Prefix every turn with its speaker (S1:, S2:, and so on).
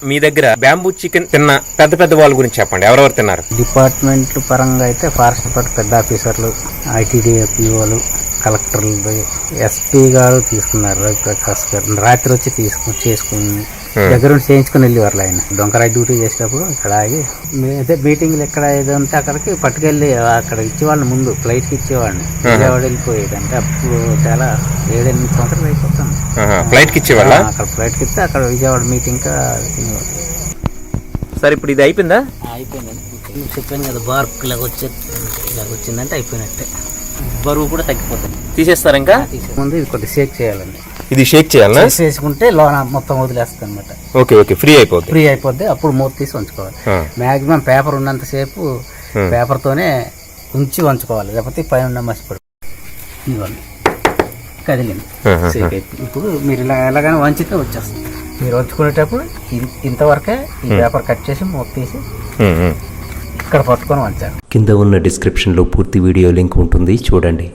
S1: మీ దగ్గర bamboo chicken తిన్న పెద్ద పెద్ద వాళ్ళ గురించి చెప్పండి, ఎవరెవరు తిన్నారు?
S2: డిపార్ట్మెంట్ పరంగా అయితే ఫారెస్ట్ డిపార్ట్మెంట్ పెద్ద ఆఫీసర్లు, ఐటీడీఏపీఓలు, కలెక్టర్లు, ఎస్పీ గారు తీసుకున్నారు. రవిప్రకాష్ గారు రాత్రి వచ్చి చేసుకుని దగ్గర ఉండి చేయించుకుని వెళ్ళేవారు. ఆయన డొంకరాయి డ్యూటీ చేసేటప్పుడు ఇక్కడ ఆగి అదే మీటింగ్లు ఎక్కడ ఏదంటే అక్కడికి పట్టుకెళ్ళి అక్కడ ఇచ్చేవాళ్ళని, ముందు ఫ్లైట్కి ఇచ్చేవాడిని. విజయవాడ వెళ్ళిపోయేది. అంటే అప్పుడు చాలా 7-8 సంవత్సరాలు అయిపోతాను.
S1: ఫ్లైట్కి ఇచ్చేవాళ్ళ?
S2: అక్కడ ఫ్లైట్కి ఇస్తే అక్కడ విజయవాడ మీటింగ్
S1: సార్ ఇప్పుడు ఇది అయిపోయిందా?
S2: అయిపోయిందండి. చెప్పాను కదా, బార్క్ ఇలాగ వచ్చిందంటే అయిపోయినట్టే. బరువు కూడా తగ్గిపోతుంది.
S1: తీసేస్తారు ఇంకా?
S2: ముందు ఇది కొద్దిగా షేక్ చేయాలండి.
S1: ఇది షేక్ చేయాలా?
S2: చేసుకుంటే లోన మొత్తం వదిలేస్తుంది అనమాట.
S1: ఓకే ఓకే, ఫ్రీ అయిపోద్ది.
S2: అప్పుడు మూత తీసి ఉంచుకోవాలి. మాక్సిమం పేపర్ ఉన్నంత సేపు పేపర్తోనే ఉంచి ఉంచుకోవాలి, లేకపోతే పైన ఉన్న మసిపడు ఇవ్వండి కదిలింది. ఇప్పుడు మీరు ఇలా ఎలాగైనా వంచితే వచ్చేస్తుంది. మీరు వంచుకునేటప్పుడు ఇంతవరకే ఈ పేపర్ కట్ చేసి మూత తీసి ఇక్కడ పట్టుకొని వంచారు.
S3: కింద ఉన్న డిస్క్రిప్షన్లో పూర్తి వీడియో లింక్ ఉంటుంది, చూడండి.